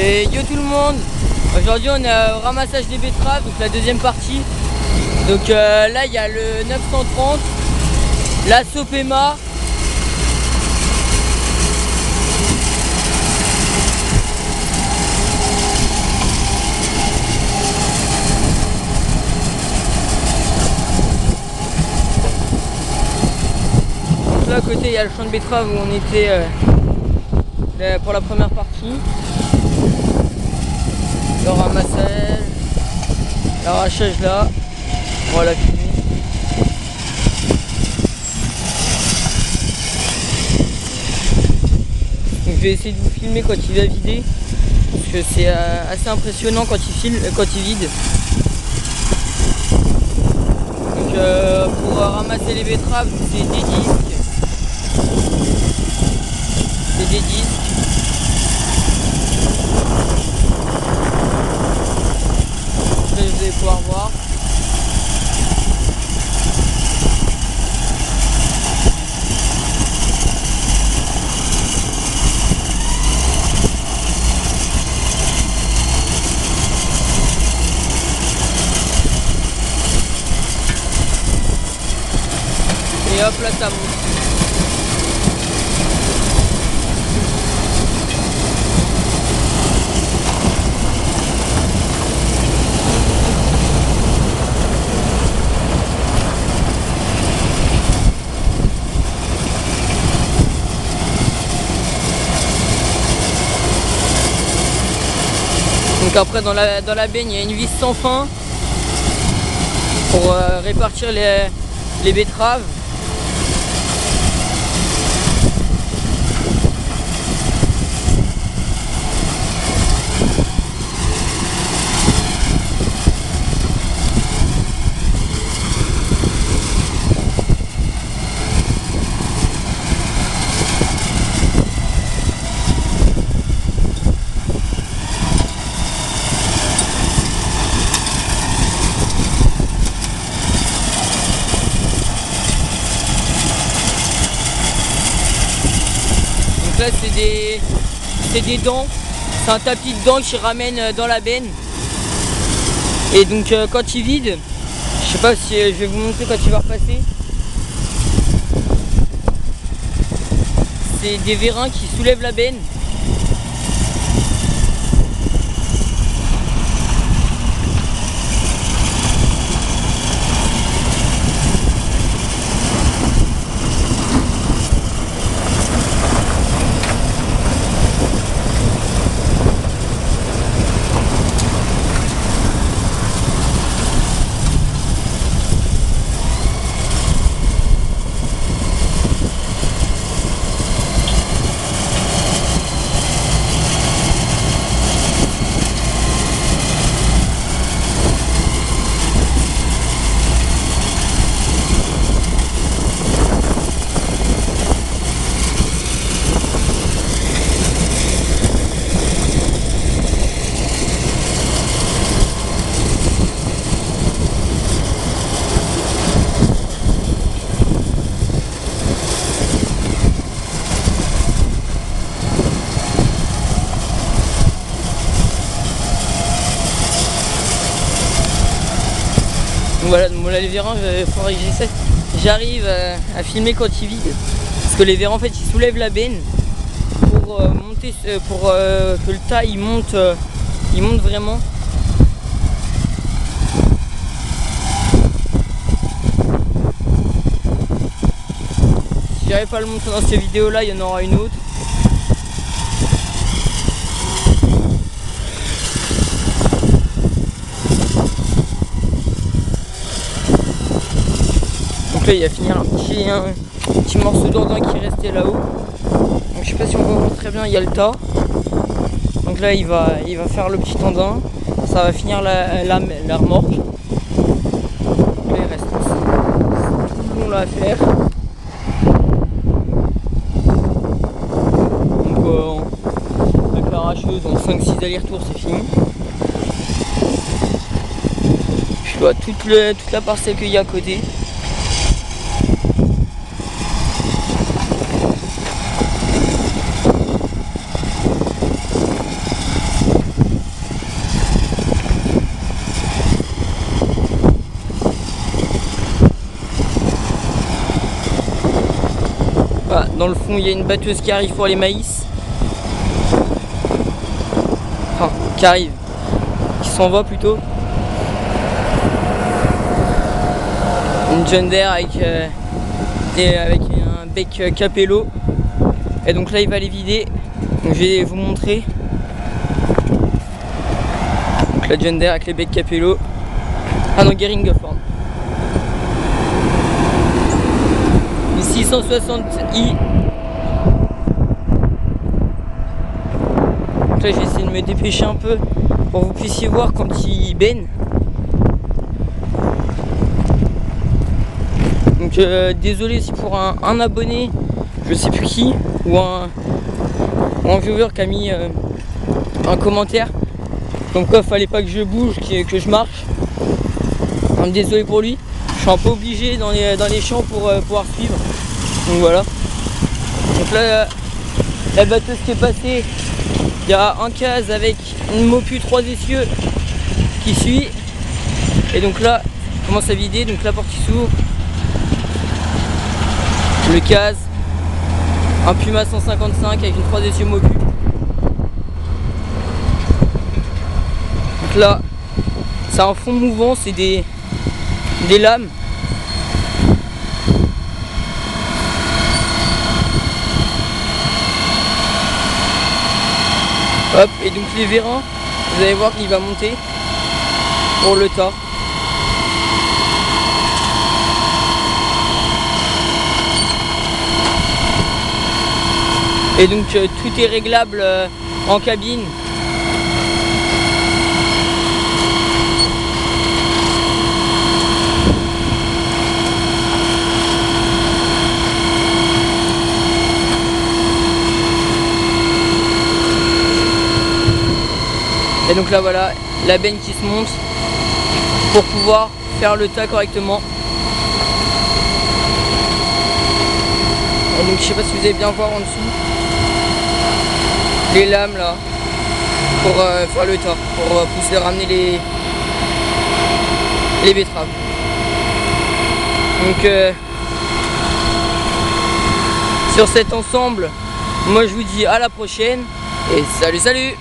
Et yo tout le monde, aujourd'hui on est au ramassage des betteraves, donc la deuxième partie. Donc là il y a le 930, la Sopema. Donc là à côté il y a le champ de betteraves où on était pour la première partie. Le ramassage, l'arrachage là, voilà fini. Donc je vais essayer de vous filmer quand il va vider, parce que c'est assez impressionnant quand il vide. Donc pour ramasser les betteraves, c'est des disques. C'est des disques. Vous allez pouvoir voir. Et hop là ça monte. Donc après dans la benne il y a une vis sans fin pour répartir les betteraves. Là c'est des dents, c'est un tapis de dents qui ramène dans la benne. Et donc quand il vide, je sais pas si je vais vous montrer quand il va repasser. C'est des vérins qui soulèvent la benne. Voilà, donc là les vérins, il faudrait que j'arrive à filmer quand ils vident. Parce que les vérins en fait ils soulèvent la benne pour monter, pour que le tas il monte vraiment. Si j'arrive pas à le montrer dans cette vidéo là, il y en aura une autre. Donc là il va finir un petit morceau d'andin qui restait là-haut. Donc je sais pas si on va voir très bien, il y a le tas. Donc là il va faire le petit andin. Ça va finir la remorque. Donc là il reste tout le long là à faire. Donc avec l'arracheuse en 5-6 allers-retours c'est fini. Je vois toute la parcelle qu'il y a à côté. Dans le fond, il y a une batteuse qui arrive pour les maïs. Enfin, qui arrive. Qui s'en va plutôt. Une John Deere avec un bec Capello. Et donc là, il va les vider. Donc, je vais vous montrer. Donc la John Deere avec les becs Capello. Ah non, Geringhofhorn. 660i. Donc là, je vais essayer de me dépêcher un peu pour que vous puissiez voir quand il baigne. Donc désolé si pour un abonné, je sais plus qui, ou un viewer qui a mis un commentaire comme quoi fallait pas que je bouge, que je marche. Désolé pour lui, je suis un peu obligé dans les champs pour pouvoir suivre. Donc voilà. Donc là, la batteuse qui est passée, il y a un case avec une Mopu 3 essieux qui suit. Et donc là, il commence à vider, donc la porte qui s'ouvre. Le case, un Puma 155 avec une 3 essieux Mopu. Donc là, c'est un fond mouvant, c'est des lames. Hop, et donc les vérins, vous allez voir qu'il va monter pour le tas. Et donc tout est réglable en cabine. Et donc là voilà, la benne qui se monte pour pouvoir faire le tas correctement. Et donc je sais pas si vous allez bien voir en dessous les lames là pour faire le tas, pour pousser ramener les betteraves. Donc sur cet ensemble, moi je vous dis à la prochaine et salut.